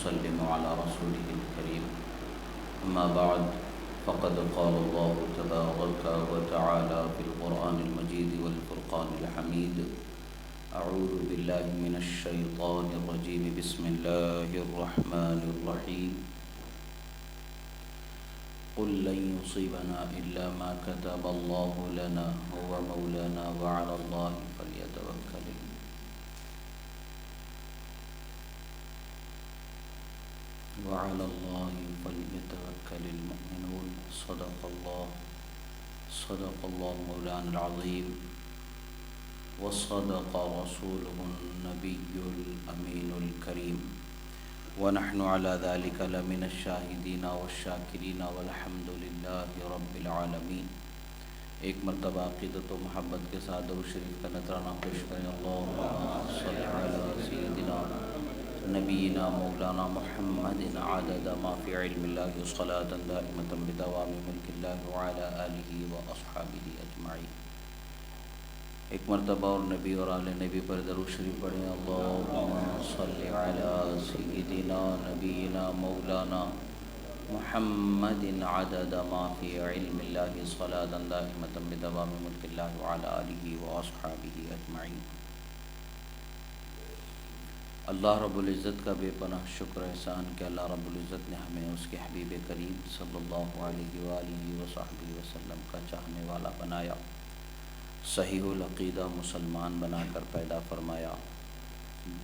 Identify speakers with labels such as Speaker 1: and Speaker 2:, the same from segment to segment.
Speaker 1: ونسلم على رسوله الكريم. أما بعد، فقد قال الله تبارك وتعالى في القرآن المجيد والفرقان الحميد: أعوذ بالله من الشيطان الرجيم. بسم الله الرحمن الرحيم. قل لن يصيبنا إلا ما كتب الله لنا هو مولانا وعلى الله فليتوكل المؤمنون. صدق الله مولانا العظيم، وصدق رسوله النبي الأمين الكريم، ونحن على ذلك لمن الشاہدین والشاکرین والحمد للہ رب العالمین. ایک مرتبہ عقیدت و محبت کے ساتھ درود شریف کا نذرانہ پیش کریں. اللہم صلی علی سیدنا نبینا مولانا محمد عدد ما فی علم اللہ صلاۃ دائمۃ بدوام ملک اللہ وعلی آلہ واصحابہ اجمعین. ایک مرتبہ اور نبی اور آل نبی پر درود شریف پڑھیں. اللہم صلی علی سیدنا نبینا مولانا محمد عدد ما فی علم اللہ صلاۃ دائمۃ بدوام ملک اللہ وعلی آلہ واصحابہ اجمعین. اللہ رب العزت کا بے پناہ شکر احسان کہ اللہ رب العزت نے ہمیں اس کے حبیب کریم صلی اللہ علیہ وآلہ وصحبہ وسلم کا چاہنے والا بنایا، صحیح العقیدہ مسلمان بنا کر پیدا فرمایا،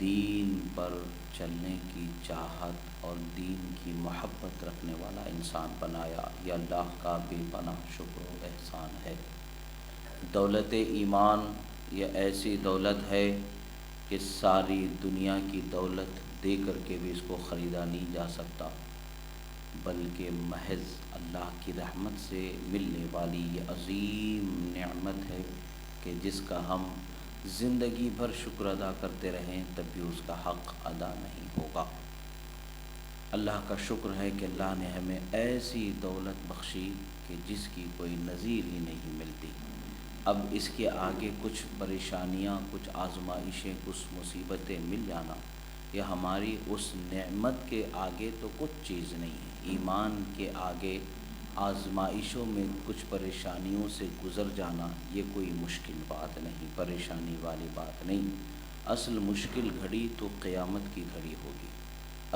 Speaker 1: دین پر چلنے کی چاہت اور دین کی محبت رکھنے والا انسان بنایا. یہ اللہ کا بے پناہ شکر و احسان ہے. دولت ایمان یہ ایسی دولت ہے کہ ساری دنیا کی دولت دے کر کے بھی اس کو خریدا نہیں جا سکتا، بلکہ محض اللہ کی رحمت سے ملنے والی یہ عظیم نعمت ہے کہ جس کا ہم زندگی بھر شکر ادا کرتے رہیں تب بھی اس کا حق ادا نہیں ہوگا. اللہ کا شکر ہے کہ اللہ نے ہمیں ایسی دولت بخشی کہ جس کی کوئی نظیر ہی نہیں ملتی. اب اس کے آگے کچھ پریشانیاں، کچھ آزمائشیں، کچھ مصیبتیں مل جانا، یہ ہماری اس نعمت کے آگے تو کچھ چیز نہیں ہے. ایمان کے آگے آزمائشوں میں کچھ پریشانیوں سے گزر جانا یہ کوئی مشکل بات نہیں، پریشانی والی بات نہیں. اصل مشکل گھڑی تو قیامت کی گھڑی ہوگی،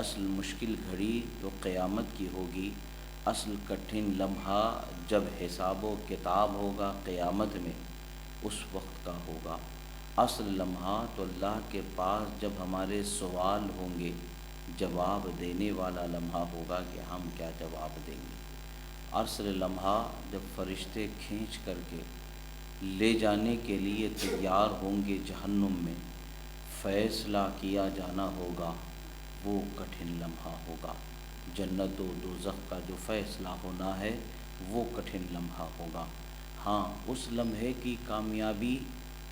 Speaker 1: اصل مشکل گھڑی تو قیامت کی ہوگی. اصل کٹھن لمحہ جب حساب و کتاب ہوگا قیامت میں، اس وقت کا ہوگا. اصل لمحہ تو اللہ کے پاس جب ہمارے سوال ہوں گے، جواب دینے والا لمحہ ہوگا کہ ہم کیا جواب دیں گے. اصل لمحہ جب فرشتے کھینچ کر کے لے جانے کے لیے تیار ہوں گے جہنم میں، فیصلہ کیا جانا ہوگا، وہ کٹھن لمحہ ہوگا. جنت و دوزخ کا جو فیصلہ ہونا ہے وہ کٹھن لمحہ ہوگا. ہاں، اس لمحے کی کامیابی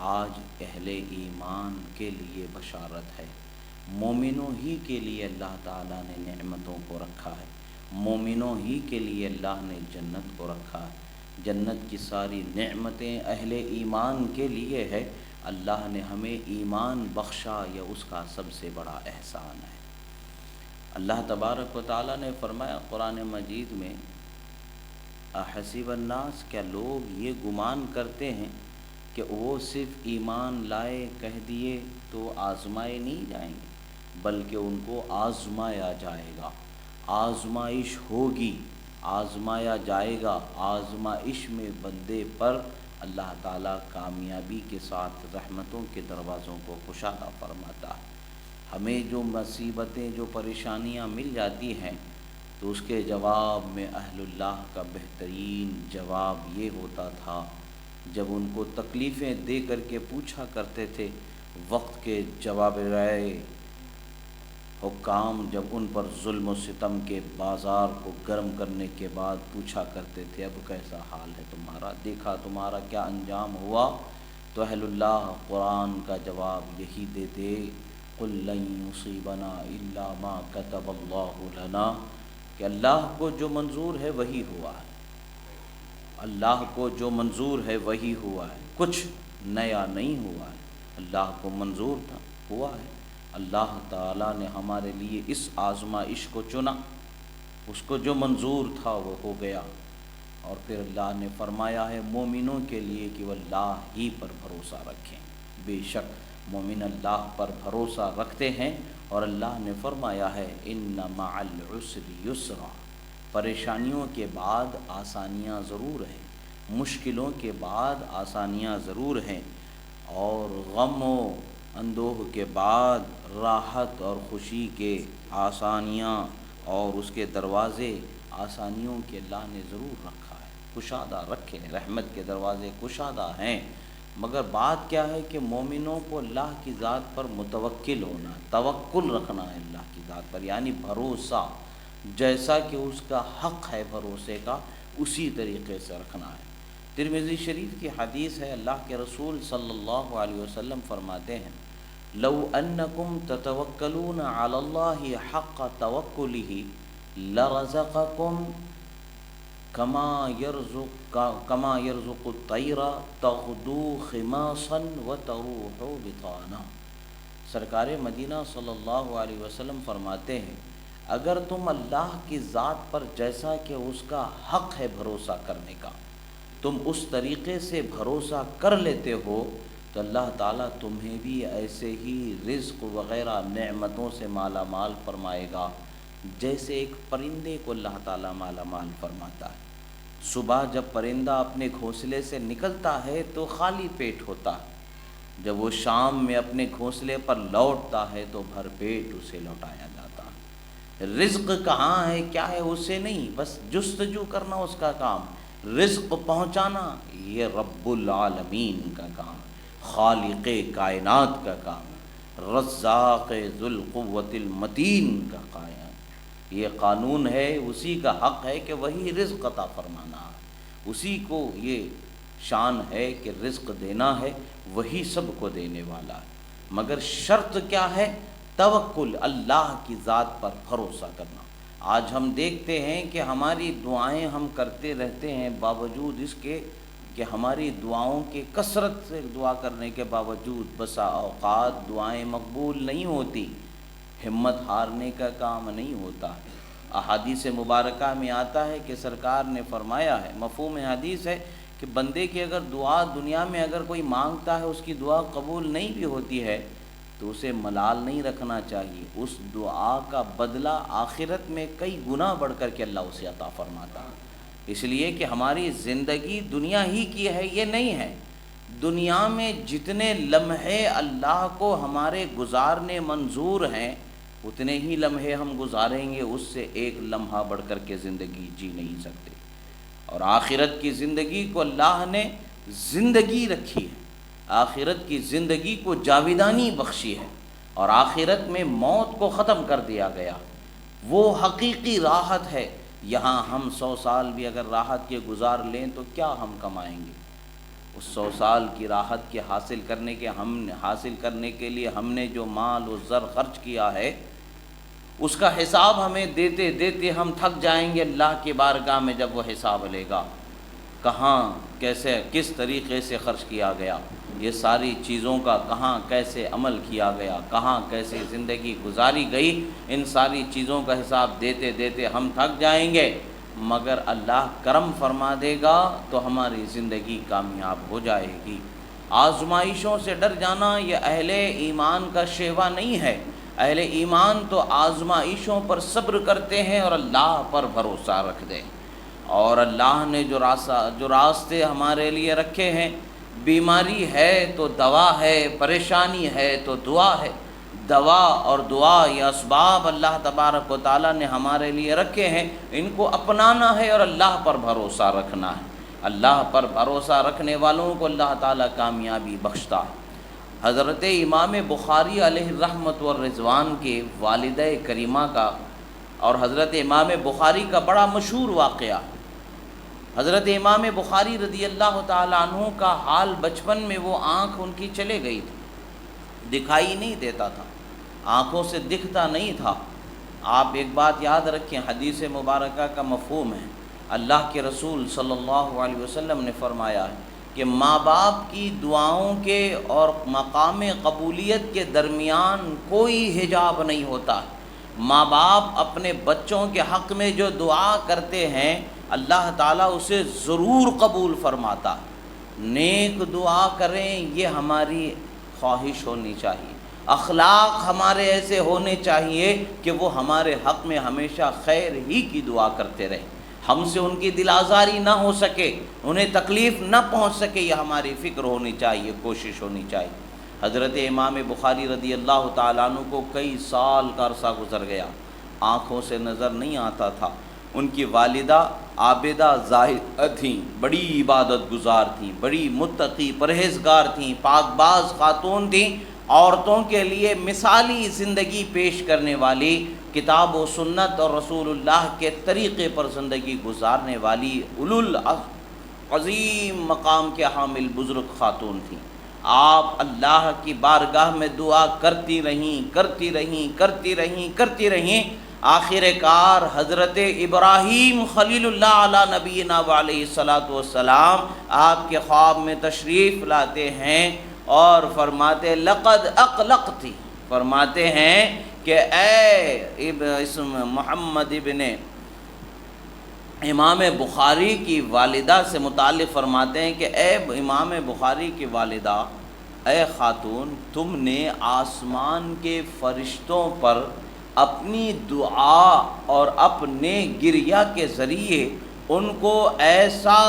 Speaker 1: آج اہل ایمان کے لیے بشارت ہے. مومنوں ہی کے لیے اللہ تعالیٰ نے نعمتوں کو رکھا ہے، مومنوں ہی کے لیے اللہ نے جنت کو رکھا ہے. جنت کی ساری نعمتیں اہل ایمان کے لیے ہے. اللہ نے ہمیں ایمان بخشا، یہ اس کا سب سے بڑا احسان ہے. اللہ تبارک و تعالیٰ نے فرمایا قرآن مجید میں: احسب الناس، کیا لوگ یہ گمان کرتے ہیں کہ وہ صرف ایمان لائے کہہ دیے تو آزمائے نہیں جائیں گے، بلکہ ان کو آزمایا جائے گا. آزمائش ہوگی، آزمایا جائے گا. آزمائش میں بندے پر اللہ تعالیٰ کامیابی کے ساتھ رحمتوں کے دروازوں کو کشادہ فرماتا ہے. ہمیں جو مصیبتیں، جو پریشانیاں مل جاتی ہیں تو اس کے جواب میں اہل اللہ کا بہترین جواب یہ ہوتا تھا جب ان کو تکلیفیں دے کر کے پوچھا کرتے تھے، وقت کے جواب رائے حکام جب ان پر ظلم و ستم کے بازار کو گرم کرنے کے بعد پوچھا کرتے تھے اب کیسا حال ہے تمہارا، دیکھا تمہارا کیا انجام ہوا، تو اہل اللہ قرآن کا جواب یہی دیتے: قل لن یصیبنا الا ما کتب اللہ لنا، کہ اللہ کو جو منظور ہے وہی ہوا ہے، اللہ کو جو منظور ہے وہی ہوا ہے، کچھ نیا نہیں ہوا ہے. اللہ کو منظور تھا، ہوا ہے. اللہ تعالیٰ نے ہمارے لیے اس آزمائش کو چنا، اس کو جو منظور تھا وہ ہو گیا، اور پھر اللہ نے فرمایا ہے مومنوں کے لیے کہ وہ اللہ ہی پر بھروسہ رکھیں۔ بے شک مومن اللہ پر بھروسہ رکھتے ہیں، اور اللہ نے فرمایا ہے ان مع العسر یسرا، پریشانیوں کے بعد آسانیاں ضرور ہیں، مشکلوں کے بعد آسانیاں ضرور ہیں، اور غم و اندوہ کے بعد راحت اور خوشی کے آسانیاں اور اس کے دروازے آسانیوں کے اللہ نے ضرور رکھا ہے، کشادہ رکھے ہیں، رحمت کے دروازے کشادہ ہیں۔ مگر بات کیا ہے کہ مومنوں کو اللہ کی ذات پر متوکل ہونا، توکل رکھنا ہے اللہ کی ذات پر، یعنی بھروسہ جیسا کہ اس کا حق ہے بھروسے کا اسی طریقے سے رکھنا ہے۔ ترمذی شریف کی حدیث ہے، اللہ کے رسول صلی اللہ علیہ وسلم فرماتے ہیں لو انکم تتوکلون علی اللہ حق توکلہ لرزقکم کما یرزق الطیر تغدو خماصا وتروح بطانا۔ سرکار مدینہ صلی اللہ علیہ وسلم فرماتے ہیں اگر تم اللہ کی ذات پر جیسا کہ اس کا حق ہے بھروسہ کرنے کا، تم اس طریقے سے بھروسہ کر لیتے ہو تو اللہ تعالیٰ تمہیں بھی ایسے ہی رزق وغیرہ نعمتوں سے مالا مال فرمائے گا جیسے ایک پرندے کو اللہ تعالیٰ مالا مال فرماتا ہے۔ صبح جب پرندہ اپنے گھونسلے سے نکلتا ہے تو خالی پیٹ ہوتا ہے، جب وہ شام میں اپنے گھونسلے پر لوٹتا ہے تو بھر پیٹ اسے لوٹایا جاتا ہے۔ رزق کہاں ہے کیا ہے اسے نہیں، بس جستجو کرنا اس کا کام، رزق پہنچانا یہ رب العالمین کا کام، خالق کائنات کا کام، رزاق ذو القوت المتین کا قائم۔ یہ قانون ہے، اسی کا حق ہے کہ وہی رزق عطا فرمانا ہے، اسی کو یہ شان ہے کہ رزق دینا ہے، وہی سب کو دینے والا ہے۔ مگر شرط کیا ہے؟ توکل، اللہ کی ذات پر بھروسہ کرنا۔ آج ہم دیکھتے ہیں کہ ہماری دعائیں ہم کرتے رہتے ہیں، باوجود اس کے کہ ہماری دعاؤں کے کثرت سے دعا کرنے کے باوجود بسا اوقات دعائیں مقبول نہیں ہوتی، ہمت ہارنے کا کام نہیں ہوتا۔ احادیث مبارکہ میں آتا ہے کہ سرکار نے فرمایا ہے، مفہوم حدیث ہے کہ بندے کی اگر دعا دنیا میں اگر کوئی مانگتا ہے اس کی دعا قبول نہیں بھی ہوتی ہے تو اسے ملال نہیں رکھنا چاہیے، اس دعا کا بدلہ آخرت میں کئی گنا بڑھ کر کے اللہ اسے عطا فرماتا ہے۔ اس لیے کہ ہماری زندگی دنیا ہی کی ہے یہ نہیں ہے، دنیا میں جتنے لمحے اللہ کو ہمارے گزارنے منظور ہیں اتنے ہی لمحے ہم گزاریں گے، اس سے ایک لمحہ بڑھ کر کے زندگی جی نہیں سکتے۔ اور آخرت کی زندگی کو اللہ نے زندگی رکھی ہے، آخرت کی زندگی کو جاویدانی بخشی ہے، اور آخرت میں موت کو ختم کر دیا گیا، وہ حقیقی راحت ہے۔ یہاں ہم 100 سال بھی اگر راحت کے گزار لیں تو کیا ہم کمائیں گے؟ اس 100 سال کی راحت کے حاصل کرنے کے لیے ہم نے جو مال و زر خرچ کیا ہے اس کا حساب ہمیں دیتے دیتے ہم تھک جائیں گے۔ اللہ کی بارگاہ میں جب وہ حساب لے گا کہاں کیسے کس طریقے سے خرچ کیا گیا، یہ ساری چیزوں کا کہاں کیسے عمل کیا گیا، کہاں کیسے زندگی گزاری گئی، ان ساری چیزوں کا حساب دیتے دیتے ہم تھک جائیں گے۔ مگر اللہ کرم فرما دے گا تو ہماری زندگی کامیاب ہو جائے گی۔ آزمائشوں سے ڈر جانا یہ اہل ایمان کا شیوا نہیں ہے، اہل ایمان تو آزمائشوں پر صبر کرتے ہیں اور اللہ پر بھروسہ رکھ دیں۔ اور اللہ نے جو راستے ہمارے لیے رکھے ہیں، بیماری ہے تو دوا ہے، پریشانی ہے تو دعا ہے، دوا اور دعا یہ اسباب اللہ تبارک و تعالیٰ نے ہمارے لیے رکھے ہیں، ان کو اپنانا ہے اور اللہ پر بھروسہ رکھنا ہے۔ اللہ پر بھروسہ رکھنے والوں کو اللہ تعالیٰ کامیابی بخشتا ہے۔ حضرت امام بخاری علیہ الرحمۃ والرضوان کے والدہ کریمہ کا اور حضرت امام بخاری کا بڑا مشہور واقعہ، حضرت امام بخاری رضی اللہ تعالیٰ عنہ کا حال بچپن میں وہ آنکھ ان کی چلے گئی تھی، دکھائی نہیں دیتا تھا، آنکھوں سے دکھتا نہیں تھا۔ آپ ایک بات یاد رکھیں، حدیث مبارکہ کا مفہوم ہے، اللہ کے رسول صلی اللہ علیہ وسلم نے فرمایا ہے کہ ماں باپ کی دعاؤں کے اور مقام قبولیت کے درمیان کوئی حجاب نہیں ہوتا۔ ماں باپ اپنے بچوں کے حق میں جو دعا کرتے ہیں اللہ تعالیٰ اسے ضرور قبول فرماتا۔ نیک دعا کریں یہ ہماری خواہش ہونی چاہیے، اخلاق ہمارے ایسے ہونے چاہیے کہ وہ ہمارے حق میں ہمیشہ خیر ہی کی دعا کرتے رہیں، ہم سے ان کی دل آزاری نہ ہو سکے، انہیں تکلیف نہ پہنچ سکے، یہ ہماری فکر ہونی چاہیے، کوشش ہونی چاہیے۔ حضرت امام بخاری رضی اللہ تعالیٰ عنہ کو کئی سال کا عرصہ گزر گیا، آنکھوں سے نظر نہیں آتا تھا۔ ان کی والدہ عابدہ زاہدہ تھیں، بڑی عبادت گزار تھیں، بڑی متقی پرہیزگار تھیں، پاک باز خاتون تھیں، عورتوں کے لیے مثالی زندگی پیش کرنے والی، کتاب و سنت اور رسول اللہ کے طریقے پر زندگی گزارنے والی عظیم مقام کے حامل بزرگ خاتون تھیں۔ آپ اللہ کی بارگاہ میں دعا کرتی رہیں، آخر کار حضرت ابراہیم خلیل اللہ علی نبینا علیہ الصلاۃ والسلام آپ کے خواب میں تشریف لاتے ہیں اور فرماتے لقد اقلقتی، فرماتے ہیں کہ اے اسم محمد ابن امام بخاری کی والدہ سے متعلق فرماتے ہیں کہ اے امام بخاری کی والدہ، اے خاتون، تم نے آسمان کے فرشتوں پر اپنی دعا اور اپنے گریہ کے ذریعے ان کو ایسا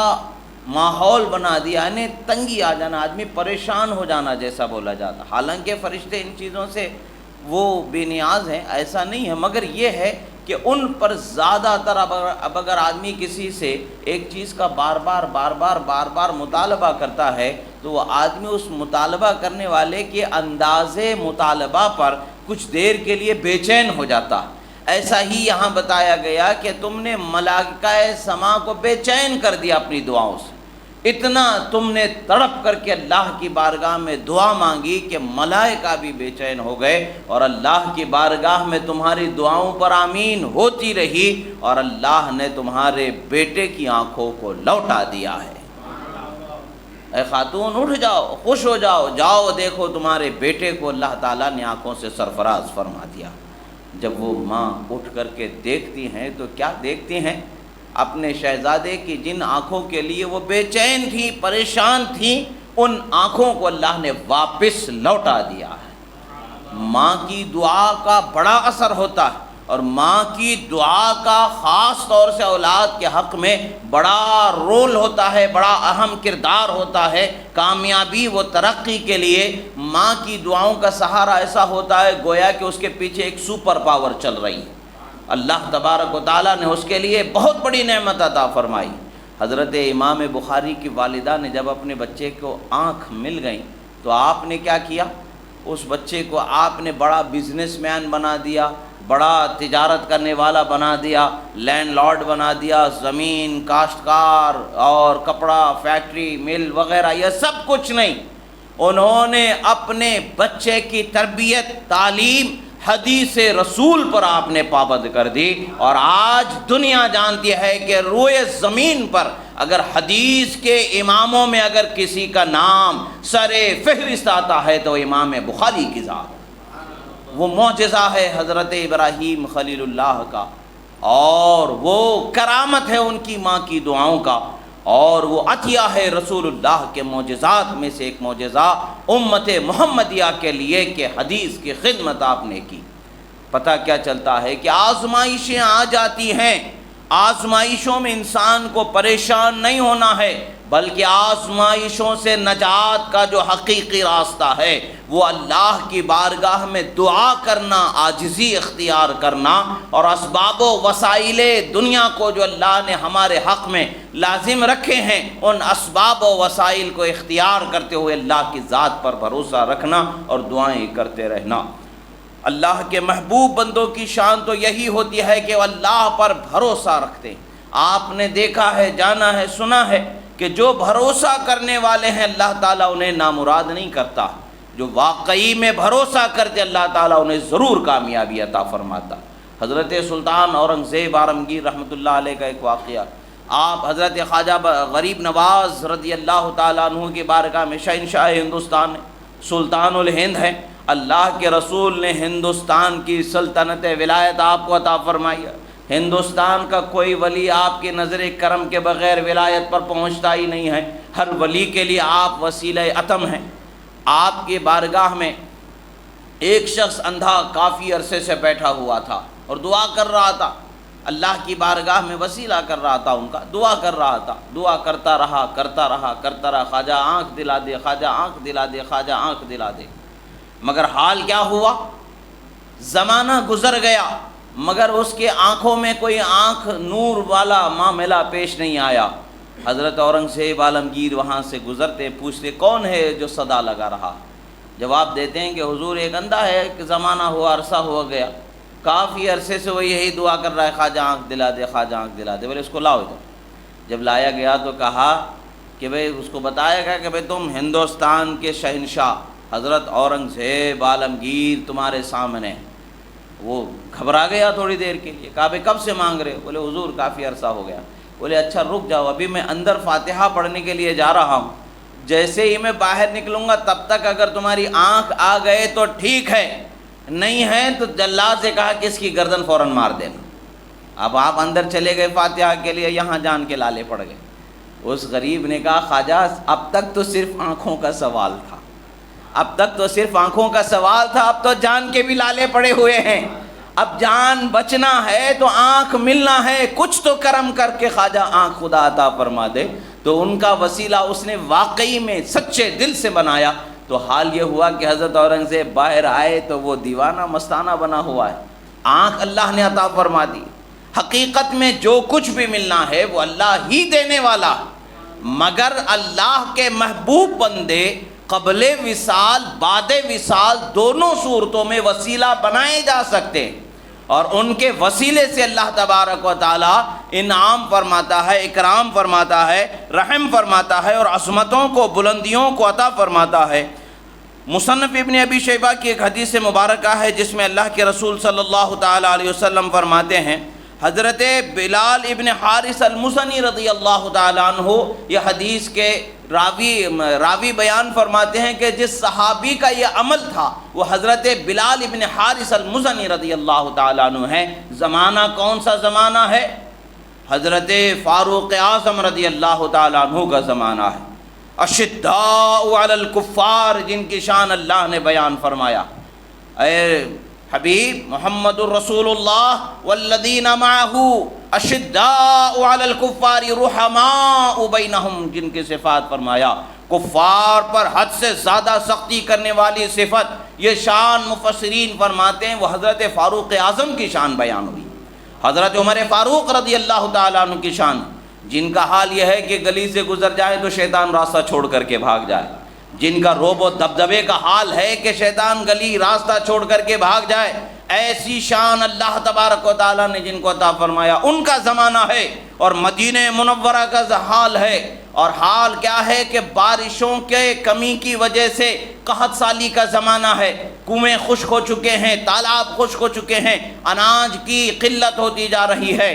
Speaker 1: ماحول بنا دیا، یعنی تنگی آ جانا، آدمی پریشان ہو جانا جیسا بولا جاتا۔ حالانکہ فرشتے ان چیزوں سے وہ بے نیاز ہیں، ایسا نہیں ہے، مگر یہ ہے کہ ان پر زیادہ تر اب اگر آدمی کسی سے ایک چیز کا بار بار مطالبہ کرتا ہے تو وہ آدمی اس مطالبہ کرنے والے کے انداز مطالبہ پر کچھ دیر کے لیے بے چین ہو جاتا۔ ایسا ہی یہاں بتایا گیا کہ تم نے ملائکہ سما کو بے چین کر دیا اپنی دعاؤں سے، اتنا تم نے تڑپ کر کے اللہ کی بارگاہ میں دعا مانگی کہ ملائکہ بھی بے چین ہو گئے، اور اللہ کی بارگاہ میں تمہاری دعاؤں پر آمین ہوتی رہی، اور اللہ نے تمہارے بیٹے کی آنکھوں کو لوٹا دیا ہے۔ اے خاتون اٹھ جاؤ، خوش ہو جاؤ، جاؤ دیکھو تمہارے بیٹے کو اللہ تعالیٰ نے آنکھوں سے سرفراز فرما دیا۔ جب وہ ماں اٹھ کر کے دیکھتی ہیں تو کیا دیکھتی ہیں؟ اپنے شہزادے کی جن آنکھوں کے لیے وہ بے چین تھیں، پریشان تھیں، ان آنکھوں کو اللہ نے واپس لوٹا دیا ہے۔ ماں کی دعا کا بڑا اثر ہوتا ہے، اور ماں کی دعا کا خاص طور سے اولاد کے حق میں بڑا رول ہوتا ہے، بڑا اہم کردار ہوتا ہے۔ کامیابی و ترقی کے لیے ماں کی دعاؤں کا سہارا ایسا ہوتا ہے گویا کہ اس کے پیچھے ایک سپر پاور چل رہی ہے۔ اللہ تبارک و تعالیٰ نے اس کے لیے بہت بڑی نعمت عطا فرمائی۔ حضرت امام بخاری کی والدہ نے جب اپنے بچے کو آنکھ مل گئی تو آپ نے کیا کیا؟ اس بچے کو آپ نے بڑا بزنس مین بنا دیا، بڑا تجارت کرنے والا بنا دیا، لینڈ لارڈ بنا دیا، زمین، کاشتکار اور کپڑا فیکٹری، مل وغیرہ، یہ سب کچھ نہیں۔ انہوں نے اپنے بچے کی تربیت، تعلیم، حدیث رسول پر آپ نے پابند کر دی، اور آج دنیا جانتی ہے کہ روئے زمین پر اگر حدیث کے اماموں میں اگر کسی کا نام سر فہرست آتا ہے تو امام بخاری کی ذات۔ وہ معجزہ ہے حضرت ابراہیم خلیل اللہ کا، اور وہ کرامت ہے ان کی ماں کی دعاؤں کا، اور وہ عطیہ ہے رسول اللہ کے معجزات میں سے ایک معجزہ امت محمدیہ کے لیے کہ حدیث کی خدمت آپ نے کی۔ پتہ کیا چلتا ہے کہ آزمائشیں آ جاتی ہیں، آزمائشوں میں انسان کو پریشان نہیں ہونا ہے، بلکہ آزمائشوں سے نجات کا جو حقیقی راستہ ہے وہ اللہ کی بارگاہ میں دعا کرنا، عاجزی اختیار کرنا، اور اسباب و وسائل دنیا کو جو اللہ نے ہمارے حق میں لازم رکھے ہیں ان اسباب و وسائل کو اختیار کرتے ہوئے اللہ کی ذات پر بھروسہ رکھنا اور دعائیں کرتے رہنا۔ اللہ کے محبوب بندوں کی شان تو یہی ہوتی ہے کہ وہ اللہ پر بھروسہ رکھتے ہیں۔ آپ نے دیکھا ہے، جانا ہے، سنا ہے کہ جو بھروسہ کرنے والے ہیں اللہ تعالیٰ انہیں نامراد نہیں کرتا، جو واقعی میں بھروسہ کرتے اللہ تعالیٰ انہیں ضرور کامیابی عطا فرماتا۔ حضرت سلطان اورنگزیب عالمگیر رحمۃ اللہ علیہ کا ایک واقعہ، آپ حضرت خواجہ غریب نواز رضی اللہ تعالیٰ عنہ کی بارگاہ میں شہنشاہ ہندوستان سلطان الہند ہیں، اللہ کے رسول نے ہندوستان کی سلطنت ولایت آپ کو عطا فرمائی ہے۔ ہندوستان کا کوئی ولی آپ کی نظر کرم کے بغیر ولایت پر پہنچتا ہی نہیں ہے، ہر ولی کے لیے آپ وسیلہ عتم ہیں۔ آپ کی بارگاہ میں ایک شخص اندھا کافی عرصے سے بیٹھا ہوا تھا اور دعا کر رہا تھا، اللہ کی بارگاہ میں وسیلہ کر رہا تھا، ان کا دعا کر رہا تھا، دعا کرتا رہا خواجہ آنکھ دلا دے، خواجہ آنکھ دلا دے، خواجہ آنکھ دلا دے۔ مگر حال کیا ہوا، زمانہ گزر گیا مگر اس کے آنکھوں میں کوئی آنکھ نور والا معاملہ پیش نہیں آیا۔ حضرت اورنگزیب عالمگیر وہاں سے گزرتے، پوچھتے کون ہے جو صدا لگا رہا؟ جواب دیتے ہیں کہ حضور ایک اندھا ہے، کہ زمانہ ہوا، عرصہ ہو گیا، کافی عرصے سے وہ یہی دعا کر رہا ہے، خواجہ آنکھ دلا دے، خواجہ آنکھ دلا دے۔ بولے اس کو لاؤ ادھر۔ جب لایا گیا تو کہا کہ بھئی، اس کو بتایا گیا کہ بھئی تم ہندوستان کے شہنشاہ حضرت اورنگزیب عالمگیر تمہارے سامنے۔ وہ گھبرا گیا تھوڑی دیر کے لیے، کہا بھئی کب سے مانگ رہے ہو؟ بولے حضور کافی عرصہ ہو گیا۔ بولے اچھا رک جاؤ، ابھی میں اندر فاتحہ پڑھنے کے لیے جا رہا ہوں، جیسے ہی میں باہر نکلوں گا تب تک اگر تمہاری آنکھ آ گئے تو ٹھیک ہے، نہیں ہے تو جلاد سے کہا کہ اس کی گردن فوراً مار دینا۔ اب آپ اندر چلے گئے فاتحہ کے لیے، یہاں جان کے لالے پڑ گئے۔ اس غریب نے کہا خواجہ اب تک تو صرف آنکھوں کا سوال تھا، اب تک تو صرف آنکھوں کا سوال تھا، اب تو جان کے بھی لالے پڑے ہوئے ہیں، اب جان بچنا ہے تو آنکھ ملنا ہے، کچھ تو کرم کر کے خواجہ آنکھ خدا عطا فرما دے۔ تو ان کا وسیلہ اس نے واقعی میں سچے دل سے بنایا۔ تو حال یہ ہوا کہ حضرت اورنگزیب باہر آئے تو وہ دیوانہ مستانہ بنا ہوا ہے، آنکھ اللہ نے عطا فرما دی۔ حقیقت میں جو کچھ بھی ملنا ہے وہ اللہ ہی دینے والا، مگر اللہ کے محبوب بندے قبل وصال بعد وصال دونوں صورتوں میں وسیلہ بنائے جا سکتے ہیں، اور ان کے وسیلے سے اللہ تبارک و تعالی انعام فرماتا ہے، اکرام فرماتا ہے، رحم فرماتا ہے اور عظمتوں کو، بلندیوں کو عطا فرماتا ہے۔ مصنف ابن ابی شیبہ کی ایک حدیث مبارکہ ہے جس میں اللہ کے رسول صلی اللہ تعالی علیہ وسلم فرماتے ہیں، حضرت بلال ابن حارث المزنی رضی اللہ تعالیٰ عنہ یہ حدیث کے راوی بیان فرماتے ہیں کہ جس صحابی کا یہ عمل تھا وہ حضرت بلال ابن حارث المزنی رضی اللہ تعالیٰ عنہ ہے۔ زمانہ کون سا زمانہ ہے؟ حضرت فاروق اعظم رضی اللہ تعالیٰ عنہ کا زمانہ ہے۔ اشداء علی الکفار، جن کی شان اللہ نے بیان فرمایا، اے حبیب محمد الرسول اللہ والذین معہ اشداء علی الکفار رحماء بینہم، جن کی صفات فرمایا کفار پر حد سے زیادہ سختی کرنے والی صفت، یہ شان مفسرین فرماتے ہیں وہ حضرت فاروق اعظم کی شان بیان ہوئی، حضرت عمر فاروق رضی اللہ تعالیٰ عنہ کی شان، جن کا حال یہ ہے کہ گلی سے گزر جائے تو شیطان راستہ چھوڑ کر کے بھاگ جائے، جن کا روب و دبدبے کا حال ہے کہ شیطان گلی راستہ چھوڑ کر کے بھاگ جائے، ایسی شان اللہ تبارک و تعالیٰ نے جن کو عطا فرمایا ان کا زمانہ ہے۔ اور مدینہ منورہ کا حال ہے، اور حال کیا ہے کہ بارشوں کے کمی کی وجہ سے قحط سالی کا زمانہ ہے، کنویں خشک ہو چکے ہیں، تالاب خشک ہو چکے ہیں، اناج کی قلت ہوتی جا رہی ہے۔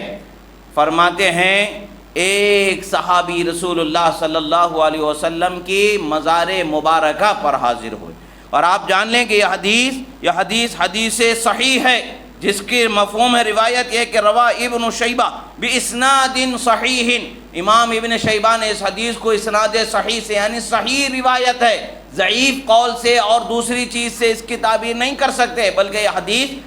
Speaker 1: فرماتے ہیں ایک صحابی رسول اللہ صلی اللہ علیہ وسلم کی مزار مبارکہ پر حاضر ہوئے، اور آپ جان لیں کہ یہ حدیث صحیح ہے، جس کی مفہوم ہے روایت یہ کہ روا ابن شیبہ باسناد صحیح، امام ابن شیبہ نے اس حدیث کو اسناد صحیح سے، یعنی صحیح روایت ہے، ضعیف قول سے اور دوسری چیز سے اس کی تعبیر نہیں کر سکتے، بلکہ یہ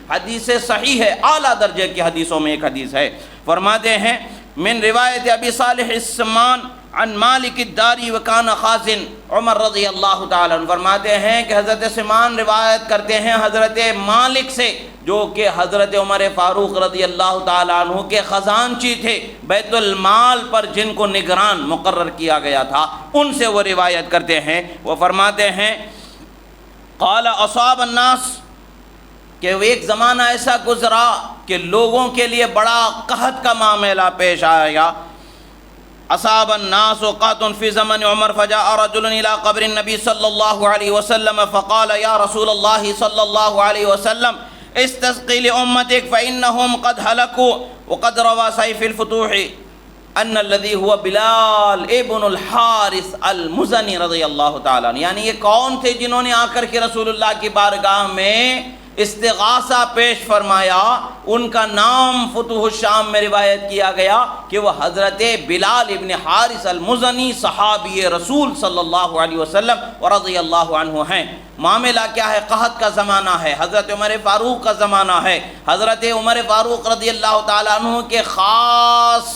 Speaker 1: حدیث صحیح ہے، اعلیٰ درجے کی حدیثوں میں ایک حدیث ہے۔ فرماتے ہیں من روایت ابی صالح السمان عن مالک الداری وکان خازن عمر رضی اللہ تعالیٰ عنہ، فرماتے ہیں کہ حضرت سمان روایت کرتے ہیں حضرت مالک سے، جو کہ حضرت عمر فاروق رضی اللہ تعالیٰ عنہ کے خزانچی تھے، بیت المال پر جن کو نگران مقرر کیا گیا تھا، ان سے وہ روایت کرتے ہیں۔ وہ فرماتے ہیں قال اصاب الناس، کہ ایک زمانہ ایسا گزرا کہ لوگوں کے لیے بڑا قحط کا معاملہ پیش آیا۔ اصاب الناس قحط فی زمن عمر فجاء رجل الى قبر النبی صلی اللہ علیہ وسلم فقال یا رسول اللہ صلی اللہ علیہ وسلم استسقی لامتک فانہم قد ہلکوا وقد روا سیف الفتوح ان الذی هو بلال ابن الحارث المزنی رضی اللہ تعالیٰ عنہ، یعنی یہ کون تھے جنہوں نے آ کر کے رسول اللہ کی بارگاہ میں استغاثہ پیش فرمایا؟ ان کا نام فتوح الشام میں روایت کیا گیا کہ وہ حضرت بلال ابن حارث المزنی صحابی رسول صلی اللہ علیہ وسلم ورضی اللہ عنہ ہیں۔ معاملہ کیا ہے؟ قحط کا زمانہ ہے، حضرت عمر فاروق کا زمانہ ہے، حضرت عمر فاروق رضی اللہ تعالیٰ عنہ کے خاص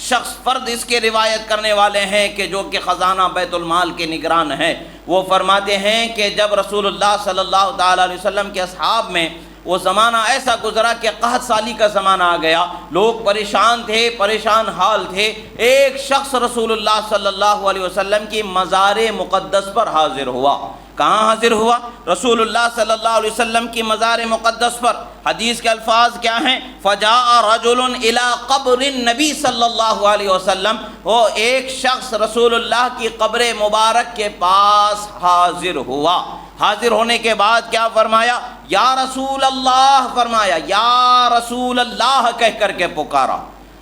Speaker 1: شخص فرد اس کے روایت کرنے والے ہیں کہ جو کہ خزانہ بیت المال کے نگران ہیں۔ وہ فرماتے ہیں کہ جب رسول اللہ صلی اللہ تعالیٰ علیہ وسلم کے اصحاب میں وہ زمانہ ایسا گزرا کہ قحط سالی کا زمانہ آ گیا، لوگ پریشان تھے، پریشان حال تھے، ایک شخص رسول اللہ صلی اللہ علیہ وسلم کی مزار مقدس پر حاضر ہوا۔ کہاں حاضر ہوا؟ رسول اللہ صلی اللہ علیہ وسلم کی مزار مقدس پر۔ حدیث کے الفاظ کیا ہیں؟ فجاء رجل الى قبر النبی صلی اللہ علیہ وسلم، وہ ایک شخص رسول اللہ کی قبر مبارک کے پاس حاضر ہوا۔ حاضر ہونے کے بعد کیا فرمایا؟ یا رسول اللہ فرمایا، یا رسول اللہ کہہ کر کے پکارا۔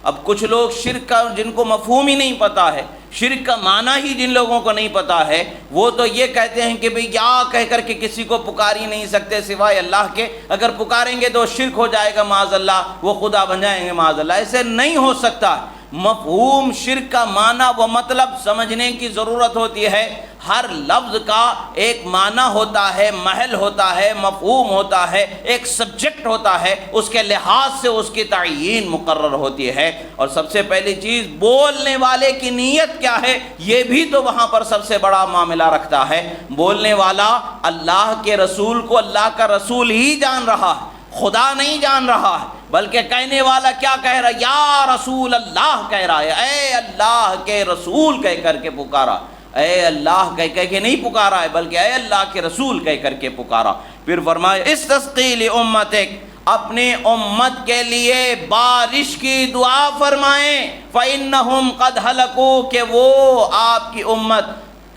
Speaker 1: اب کچھ لوگ شرک کا جن کو مفہوم ہی نہیں پتا ہے، شرک کا معنی ہی جن لوگوں کو نہیں پتا ہے، وہ تو یہ کہتے ہیں کہ بھئی یا کہہ کر کے کسی کو پکار ہی نہیں سکتے سوائے اللہ کے، اگر پکاریں گے تو شرک ہو جائے گا معاذ اللہ، وہ خدا بن جائیں گے معاذ اللہ۔ ایسے نہیں ہو سکتا۔ مفہوم شرک کا معنی و مطلب سمجھنے کی ضرورت ہوتی ہے۔ ہر لفظ کا ایک معنی ہوتا ہے، محل ہوتا ہے، مفہوم ہوتا ہے، ایک سبجیکٹ ہوتا ہے، اس کے لحاظ سے اس کی تعیین مقرر ہوتی ہے۔ اور سب سے پہلی چیز بولنے والے کی نیت کیا ہے، یہ بھی تو وہاں پر سب سے بڑا معاملہ رکھتا ہے۔ بولنے والا اللہ کے رسول کو اللہ کا رسول ہی جان رہا ہے، خدا نہیں جان رہا ہے، بلکہ کہنے والا کیا کہہ رہا ہے؟ یا رسول اللہ کہہ رہا ہے، اے اللہ کے رسول کہہ کر کے پکارا، اے اللہ کہہ کے نہیں پکارا ہے، بلکہ اے اللہ کے رسول کہہ کر کے پکارا۔ پھر فرمایا استسقی لامتک، اپنے امت کے لیے بارش کی دعا فرمائیں، فإنہم قد ہلکوا، کہ وہ آپ کی امت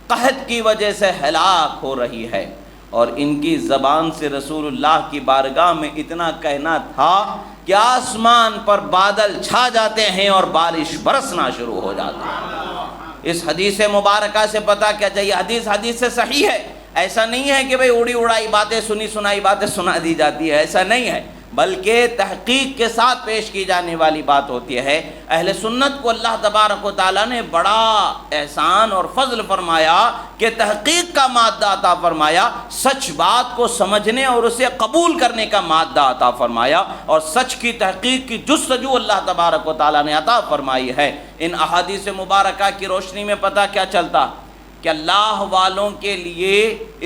Speaker 1: قحط کی وجہ سے ہلاک ہو رہی ہے۔ اور ان کی زبان سے رسول اللہ کی بارگاہ میں اتنا کہنا تھا کہ آسمان پر بادل چھا جاتے ہیں اور بارش برسنا شروع ہو جاتی ہے۔ اس حدیث مبارکہ سے پتہ کیا چاہیے؟ حدیث سے صحیح ہے۔ ایسا نہیں ہے کہ بھئی اڑی اڑائی باتیں، سنی سنائی باتیں سنا دی جاتی ہے، ایسا نہیں ہے، بلکہ تحقیق کے ساتھ پیش کی جانے والی بات ہوتی ہے۔ اہل سنت کو اللہ تبارک و تعالیٰ نے بڑا احسان اور فضل فرمایا کہ تحقیق کا مادہ عطا فرمایا، سچ بات کو سمجھنے اور اسے قبول کرنے کا مادہ عطا فرمایا، اور سچ کی تحقیق کی جستجو اللہ تبارک و تعالیٰ نے عطا فرمائی ہے۔ ان احادیث مبارکہ کی روشنی میں پتہ کیا چلتا کہ اللہ والوں کے لیے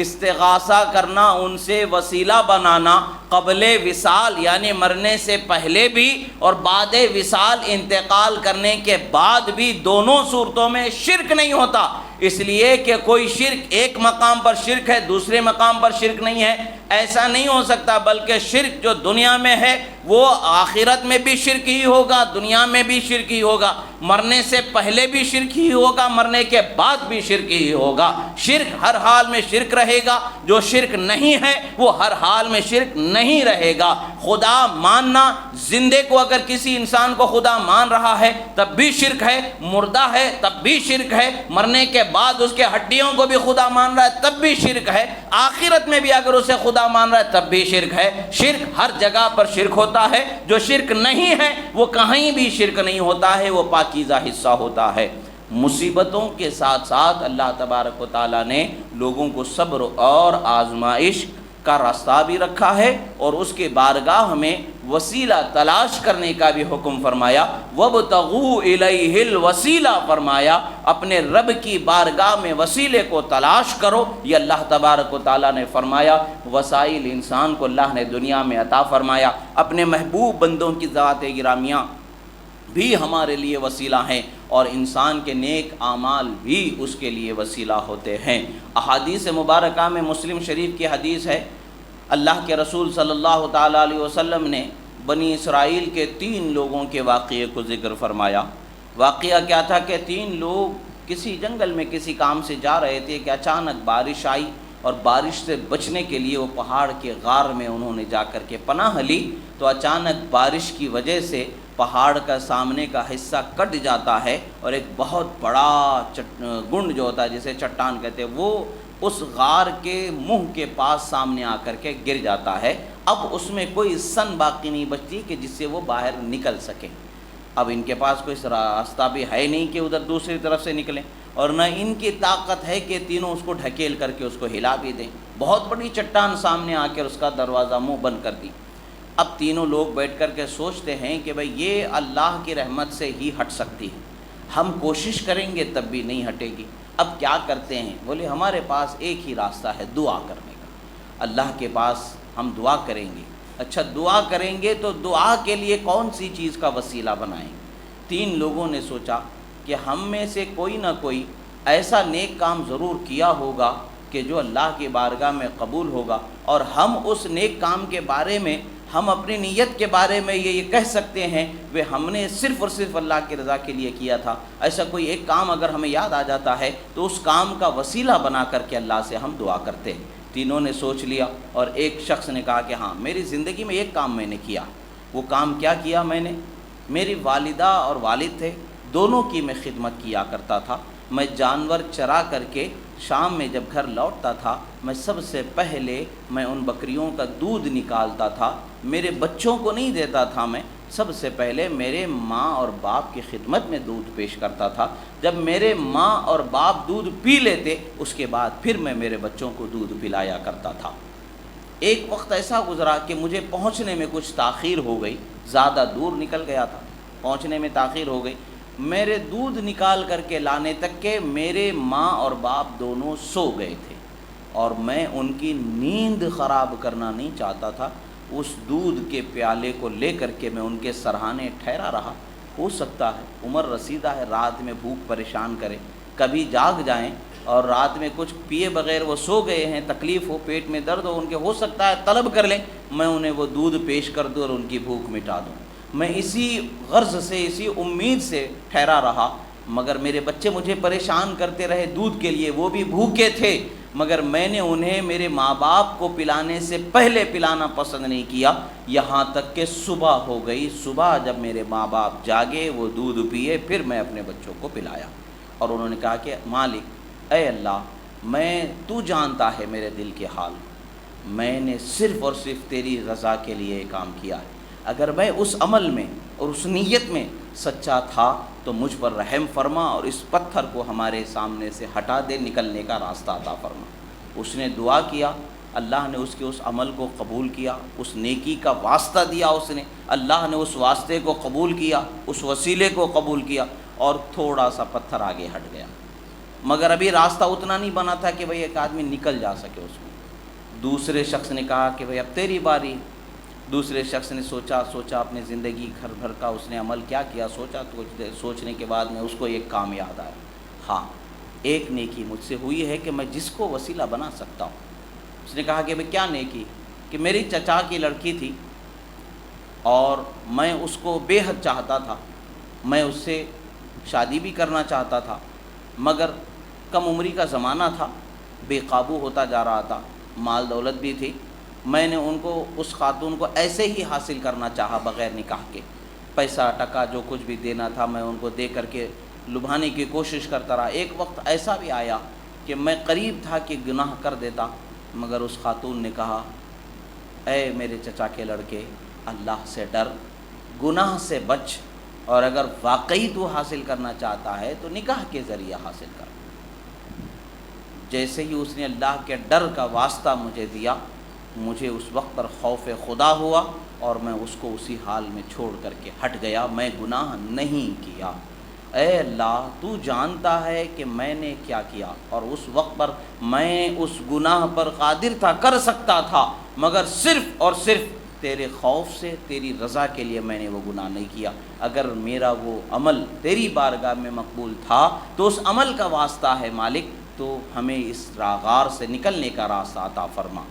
Speaker 1: استغاثہ کرنا، ان سے وسیلہ بنانا، قبل وصال یعنی مرنے سے پہلے بھی اور بعد وصال انتقال کرنے کے بعد بھی، دونوں صورتوں میں شرک نہیں ہوتا۔ اس لیے کہ کوئی شرک ایک مقام پر شرک ہے، دوسرے مقام پر شرک نہیں ہے، ایسا نہیں ہو سکتا، بلکہ شرک جو دنیا میں ہے وہ آخرت میں بھی شرک ہی ہوگا، دنیا میں بھی شرک ہی ہوگا، مرنے سے پہلے بھی شرک ہی ہوگا، مرنے کے بعد بھی شرک ہی ہوگا۔ شرک ہر حال میں شرک رہے گا، جو شرک نہیں ہے وہ ہر حال میں شرک نہیں رہے گا۔ خدا ماننا، زندے کو اگر کسی انسان کو خدا مان رہا ہے تب بھی شرک ہے، مردہ ہے تب بھی شرک ہے، مرنے کے بعد اس کے ہڈیوں کو بھی خدا مان رہا ہے تب بھی شرک ہے، آخرت میں بھی اگر اسے خدا مان رہا ہے تب بھی شرک ہے۔ شرک ہر جگہ پر شرک ہوتا ہے، جو شرک نہیں ہے وہ کہیں بھی شرک نہیں ہوتا ہے، وہ پاکیزہ حصہ ہوتا ہے۔ مصیبتوں کے ساتھ ساتھ اللہ تبارک و تعالیٰ نے لوگوں کو صبر اور آزمائش کا راستہ بھی رکھا ہے، اور اس کے بارگاہ میں وسیلہ تلاش کرنے کا بھی حکم فرمایا۔ وَابْتَغُوا إِلَيْهِ الْوَسِيلَةَ فرمایا، اپنے رب کی بارگاہ میں وسیلے کو تلاش کرو۔ یہ اللہ تبارک و تعالیٰ نے فرمایا۔ وسائل انسان کو اللہ نے دنیا میں عطا فرمایا، اپنے محبوب بندوں کی ذات گرامیاں بھی ہمارے لیے وسیلہ ہیں، اور انسان کے نیک اعمال بھی اس کے لیے وسیلہ ہوتے ہیں۔ احادیث مبارکہ میں مسلم شریف کی حدیث ہے، اللہ کے رسول صلی اللہ تعالیٰ علیہ وسلم نے بنی اسرائیل کے 3 لوگوں کے واقعے کو ذکر فرمایا۔ واقعہ کیا تھا کہ 3 لوگ کسی جنگل میں کسی کام سے جا رہے تھے کہ اچانک بارش آئی، اور بارش سے بچنے کے لیے وہ پہاڑ کے غار میں انہوں نے جا کر کے پناہ لی، تو اچانک بارش کی وجہ سے پہاڑ کا سامنے کا حصہ کٹ جاتا ہے اور ایک بہت بڑا گنڈ جو ہوتا ہے جسے چٹان کہتے ہیں وہ اس غار کے منہ کے پاس سامنے آ کر کے گر جاتا ہے۔ اب اس میں کوئی سن باقی نہیں بچتی کہ جس سے وہ باہر نکل سکے۔ اب ان کے پاس کوئی راستہ بھی ہے نہیں کہ ادھر دوسری طرف سے نکلیں، اور نہ ان کی طاقت ہے کہ تینوں اس کو ڈھکیل کر کے اس کو ہلا بھی دیں۔ بہت بڑی چٹان سامنے آ کر اس کا دروازہ منہ بند کر دی۔ اب تینوں لوگ بیٹھ کر کے سوچتے ہیں کہ بھئی یہ اللہ کی رحمت سے ہی ہٹ سکتی ہے، ہم کوشش کریں گے تب بھی نہیں ہٹے گی، اب کیا کرتے ہیں؟ بولے ہمارے پاس ایک ہی راستہ ہے دعا کرنے کا، اللہ کے پاس ہم دعا کریں گے۔ اچھا دعا کریں گے تو دعا کے لیے کون سی چیز کا وسیلہ بنائیں گے؟ تین لوگوں نے سوچا کہ ہم میں سے کوئی نہ کوئی ایسا نیک کام ضرور کیا ہوگا کہ جو اللہ کی بارگاہ میں قبول ہوگا، اور ہم اس نیک کام کے بارے میں، ہم اپنی نیت کے بارے میں یہ کہہ سکتے ہیں کہ ہم نے صرف اور صرف اللہ کی رضا کے لیے کیا تھا۔ ایسا کوئی ایک کام اگر ہمیں یاد آ جاتا ہے تو اس کام کا وسیلہ بنا کر کے اللہ سے ہم دعا کرتے ہیں۔ تینوں نے سوچ لیا، اور ایک شخص نے کہا کہ ہاں میری زندگی میں ایک کام میں نے کیا۔ وہ کام کیا کیا میں نے؟ میری والدہ اور والد تھے، دونوں کی میں خدمت کیا کرتا تھا۔ میں جانور چرا کر کے شام میں جب گھر لوٹتا تھا، میں سب سے پہلے میں ان بکریوں کا دودھ نکالتا تھا، میرے بچوں کو نہیں دیتا تھا، میں سب سے پہلے میرے ماں اور باپ کی خدمت میں دودھ پیش کرتا تھا۔ جب میرے ماں اور باپ دودھ پی لیتے اس کے بعد پھر میں میرے بچوں کو دودھ پلایا کرتا تھا۔ ایک وقت ایسا گزرا کہ مجھے پہنچنے میں کچھ تاخیر ہو گئی، زیادہ دور نکل گیا تھا، پہنچنے میں تاخیر ہو گئی۔ میرے دودھ نکال کر کے لانے تک کہ میرے ماں اور باپ دونوں سو گئے تھے، اور میں ان کی نیند خراب کرنا نہیں چاہتا تھا۔ اس دودھ کے پیالے کو لے کر کے میں ان کے سرہانے ٹھہرا رہا۔ ہو سکتا ہے عمر رسیدہ ہے، رات میں بھوک پریشان کرے، کبھی جاگ جائیں اور رات میں کچھ پیے بغیر وہ سو گئے ہیں، تکلیف ہو، پیٹ میں درد ہو ان کے، ہو سکتا ہے طلب کر لیں، میں انہیں وہ دودھ پیش کر دوں اور ان کی بھوک مٹا دوں۔ میں اسی غرض سے، اسی امید سے ٹھہرا رہا، مگر میرے بچے مجھے پریشان کرتے رہے دودھ کے لیے، وہ بھی بھوکے تھے، مگر میں نے انہیں میرے ماں باپ کو پلانے سے پہلے پلانا پسند نہیں کیا، یہاں تک کہ صبح ہو گئی۔ صبح جب میرے ماں باپ جاگے، وہ دودھ پیے، پھر میں اپنے بچوں کو پلایا، اور انہوں نے کہا کہ مالک اے اللہ، تو جانتا ہے میرے دل کے حال، میں نے صرف اور صرف تیری رضا کے لیے یہ کام کیا ہے، اگر میں اس عمل میں اور اس نیت میں سچا تھا تو مجھ پر رحم فرما اور اس پتھر کو ہمارے سامنے سے ہٹا دے، نکلنے کا راستہ عطا فرما۔ اس نے دعا کیا، اللہ نے اس کے اس عمل کو قبول کیا، اس نیکی کا واسطہ دیا اس نے، اللہ نے اس واسطے کو قبول کیا، اس وسیلے کو قبول کیا، اور تھوڑا سا پتھر آگے ہٹ گیا، مگر ابھی راستہ اتنا نہیں بنا تھا کہ بھئی ایک آدمی نکل جا سکے اس میں۔ دوسرے شخص نے کہا کہ بھئی اب تیری باری۔ دوسرے شخص نے سوچا اپنی زندگی گھر بھر کا اس نے عمل کیا کیا، سوچا، تو سوچنے کے بعد میں اس کو ایک کام یاد آیا، ہاں ایک نیکی مجھ سے ہوئی ہے کہ میں جس کو وسیلہ بنا سکتا ہوں۔ اس نے کہا کہ بھئی کیا نیکی؟ کہ میری چچا کی لڑکی تھی اور میں اس کو بے حد چاہتا تھا، میں اس سے شادی بھی کرنا چاہتا تھا، مگر کم عمری کا زمانہ تھا، بے قابو ہوتا جا رہا تھا، مال دولت بھی تھی، میں نے ان کو، اس خاتون کو ایسے ہی حاصل کرنا چاہا بغیر نکاح کے، پیسہ ٹکا جو کچھ بھی دینا تھا میں ان کو دے کر کے لبھانے کی کوشش کرتا رہا۔ ایک وقت ایسا بھی آیا کہ میں قریب تھا کہ گناہ کر دیتا، مگر اس خاتون نے کہا اے میرے چچا کے لڑکے، اللہ سے ڈر، گناہ سے بچ، اور اگر واقعی تو حاصل کرنا چاہتا ہے تو نکاح کے ذریعے حاصل کر۔ جیسے ہی اس نے اللہ کے ڈر کا واسطہ مجھے دیا، مجھے اس وقت پر خوف خدا ہوا اور میں اس کو اسی حال میں چھوڑ کر کے ہٹ گیا، میں گناہ نہیں کیا۔ اے اللہ، تو جانتا ہے کہ میں نے کیا کیا، اور اس وقت پر میں اس گناہ پر قادر تھا، کر سکتا تھا، مگر صرف اور صرف تیرے خوف سے، تیری رضا کے لیے میں نے وہ گناہ نہیں کیا۔ اگر میرا وہ عمل تیری بارگاہ میں مقبول تھا تو اس عمل کا واسطہ ہے مالک، تو ہمیں اس غار سے نکلنے کا راستہ عطا فرما۔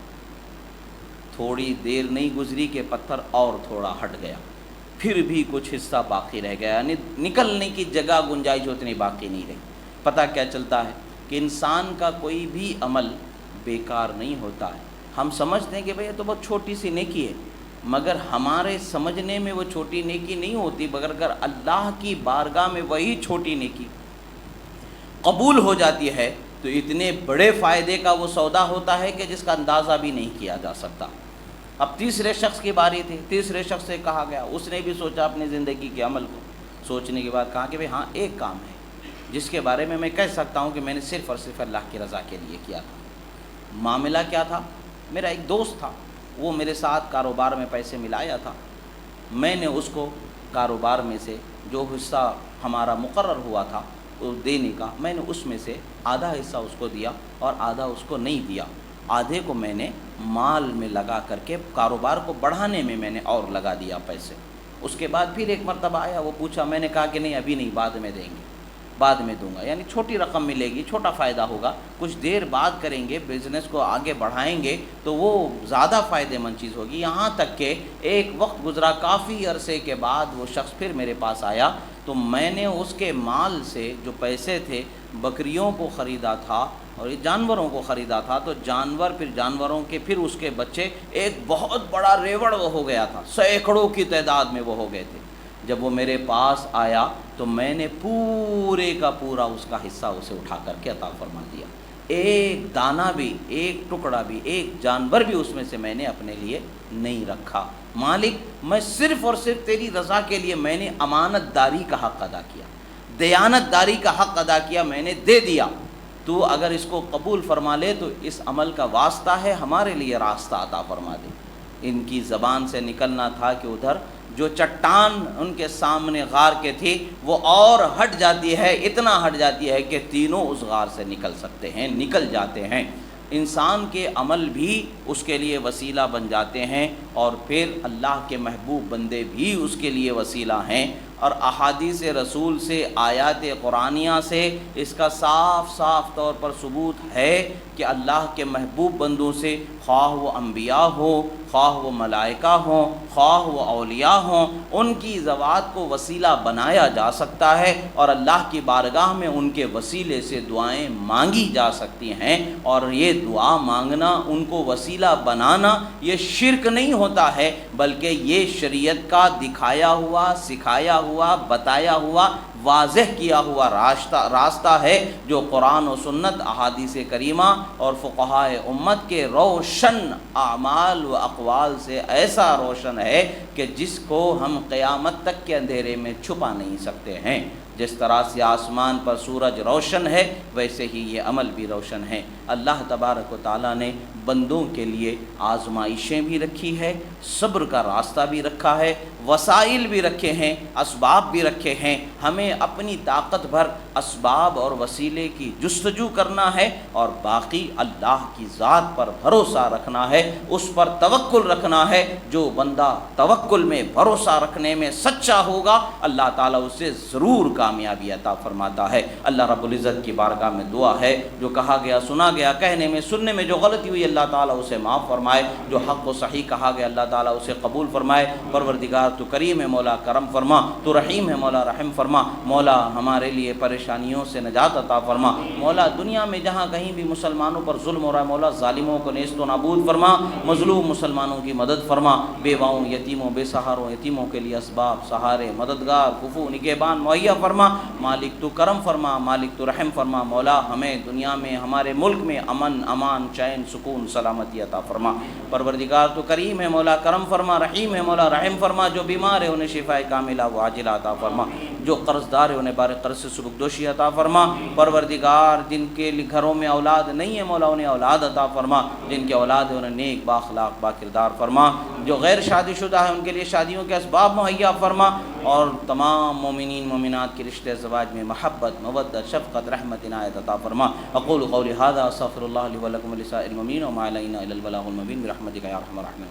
Speaker 1: تھوڑی دیر نہیں گزری کہ پتھر اور تھوڑا ہٹ گیا، پھر بھی کچھ حصہ باقی رہ گیا، یعنی نکلنے کی جگہ گنجائش اتنی باقی نہیں رہی۔ پتہ کیا چلتا ہے کہ انسان کا کوئی بھی عمل بیکار نہیں ہوتا ہے۔ ہم سمجھتے ہیں کہ بھئی یہ تو بہت چھوٹی سی نیکی ہے، مگر ہمارے سمجھنے میں وہ چھوٹی نیکی نہیں ہوتی، مگر اگر اللہ کی بارگاہ میں وہی چھوٹی نیکی قبول ہو جاتی ہے تو اتنے بڑے فائدے کا وہ سودا ہوتا ہے کہ جس کا اندازہ بھی نہیں کیا جا سکتا۔ اب تیسرے شخص کی باری تھی، تیسرے شخص سے کہا گیا، اس نے بھی سوچا اپنی زندگی کے عمل کو، سوچنے کے بعد کہا کہ بھئی ہاں ایک کام ہے جس کے بارے میں کہہ سکتا ہوں کہ میں نے صرف اور صرف اللہ کی رضا کے لیے کیا تھا۔ معاملہ کیا تھا؟ میرا ایک دوست تھا، وہ میرے ساتھ کاروبار میں پیسے ملایا تھا، میں نے اس کو کاروبار میں سے جو حصہ ہمارا مقرر ہوا تھا دینے کا، میں نے اس میں سے آدھا حصہ اس کو دیا اور آدھا اس کو نہیں دیا۔ آدھے کو میں نے مال میں لگا کر کے کاروبار کو بڑھانے میں نے اور لگا دیا پیسے۔ اس کے بعد پھر ایک مرتبہ آیا، وہ پوچھا، میں نے کہا کہ نہیں ابھی نہیں، بعد میں دیں گے، بعد میں دوں گا، یعنی چھوٹی رقم ملے گی، چھوٹا فائدہ ہوگا، کچھ دیر بعد کریں گے، بزنس کو آگے بڑھائیں گے تو وہ زیادہ فائدہ مند چیز ہوگی۔ یہاں تک کہ ایک وقت گزرا، کافی عرصے کے بعد وہ شخص پھر میرے پاس آیا تو میں نے اس کے مال سے جو پیسے تھے، بکریوں کو خریدا تھا اور یہ جانوروں کو خریدا تھا، تو جانور پھر جانوروں کے پھر اس کے بچے، ایک بہت بڑا ریوڑ وہ ہو گیا تھا، سینکڑوں کی تعداد میں وہ ہو گئے تھے۔ جب وہ میرے پاس آیا تو میں نے پورے کا پورا اس کا حصہ اسے اٹھا کر کے عطا فرما دیا، ایک دانہ بھی، ایک ٹکڑا بھی، ایک جانور بھی اس میں سے میں نے اپنے لیے نہیں رکھا۔ مالک، میں صرف اور صرف تیری رضا کے لیے میں نے امانت داری کا حق ادا کیا، دیانت داری کا حق ادا کیا، میں نے دے دیا۔ تو اگر اس کو قبول فرما لے تو اس عمل کا واسطہ ہے، ہمارے لیے راستہ عطا فرما دے۔ ان کی زبان سے نکلنا تھا کہ ادھر جو چٹان ان کے سامنے غار کے تھی وہ اور ہٹ جاتی ہے، اتنا ہٹ جاتی ہے کہ تینوں اس غار سے نکل سکتے ہیں، نکل جاتے ہیں۔ انسان کے عمل بھی اس کے لیے وسیلہ بن جاتے ہیں، اور پھر اللہ کے محبوب بندے بھی اس کے لیے وسیلہ ہیں۔ اور احادیث رسول سے، آیات قرآنیہ سے اس کا صاف صاف طور پر ثبوت ہے کہ اللہ کے محبوب بندوں سے، خواہ وہ انبیاء ہوں، خواہ وہ ملائکہ ہوں، خواہ وہ اولیاء ہوں، ان کی ذوات کو وسیلہ بنایا جا سکتا ہے، اور اللہ کی بارگاہ میں ان کے وسیلے سے دعائیں مانگی جا سکتی ہیں۔ اور یہ دعا مانگنا، ان کو وسیلہ بنانا، یہ شرک نہیں ہوتا ہے، بلکہ یہ شریعت کا دکھایا ہوا، سکھایا ہوا، بتایا ہوا، واضح کیا ہوا راستہ ہے، جو قرآن و سنت، احادیث کریمہ اور فقہاء امت کے روشن اعمال و اقوال سے ایسا روشن ہے کہ جس کو ہم قیامت تک کے اندھیرے میں چھپا نہیں سکتے ہیں۔ جس طرح سے آسمان پر سورج روشن ہے، ویسے ہی یہ عمل بھی روشن ہے۔ اللہ تبارک و تعالیٰ نے بندوں کے لیے آزمائشیں بھی رکھی ہے، صبر کا راستہ بھی رکھا ہے، وسائل بھی رکھے ہیں، اسباب بھی رکھے ہیں۔ ہمیں اپنی طاقت بھر اسباب اور وسیلے کی جستجو کرنا ہے، اور باقی اللہ کی ذات پر بھروسہ رکھنا ہے، اس پر توکل رکھنا ہے۔ جو بندہ توکل میں، بھروسہ رکھنے میں سچا ہوگا، اللہ تعالیٰ اسے ضرور کامیابی عطا فرماتا ہے۔ اللہ رب العزت کی بارگاہ میں دعا ہے، جو کہا گیا سنا گیا، کہنے میں سننے میں جو غلطی ہوئی اللہ تعالیٰ اسے معاف فرمائے، جو حق و صحیح کہا گیا اللہ تعالیٰ اسے قبول فرمائے۔ پروردگار تو کریم ہے مولا، کرم فرما، تو رحیم ہے مولا، رحم فرما۔ مولا ہمارے لیے پریشانیوں سے نجات عطا فرما۔ مولا دنیا میں جہاں کہیں بھی مسلمانوں پر ظلم ہو رہا ہے، مولا ظالموں کو نیست و نابود فرما، مظلوم مسلمانوں کی مدد فرما۔ بیواؤں، یتیموں، بے سہاروں، یتیموں کے لیے اسباب، سہارے، مددگار، کفو، نگہبان مہیا فرما۔ مالک تو کرم فرما، مالک تو رحم فرما۔ مولا ہمیں دنیا میں، ہمارے ملک میں امن، امان، چین، سکون، سلامتی عطا فرما۔ پروردگار تو کریم ہے مولا، کرم فرما، رحیم ہے مولا، رحم فرما۔ جو بیمار ہے انہیں شفاء کاملہ و عاجلہ عطا فرما، جو قرض دار ہے انہیں بار قرض سے سبکدوشی عطا فرما۔ پروردگار جن کے گھروں میں اولاد نہیں ہے مولا انہیں اولاد عطا فرما، جن کے اولاد ہے انہیں نیک، با اخلاق، با کردار فرما۔ جو غیر شادی شدہ ہے ان کے لیے شادیوں کے اسباب مہیا فرما، اور تمام مومنین مومنات کے رشتے ازواج میں محبت، مودت، شفقت، رحمت، عنایت عطا فرما۔ اقول قولی ھذا استغفر اللہ لی ولکم ولسائر المؤمنین وما علینا الا البلاغ المبین برحمتک یا ارحم الراحمین۔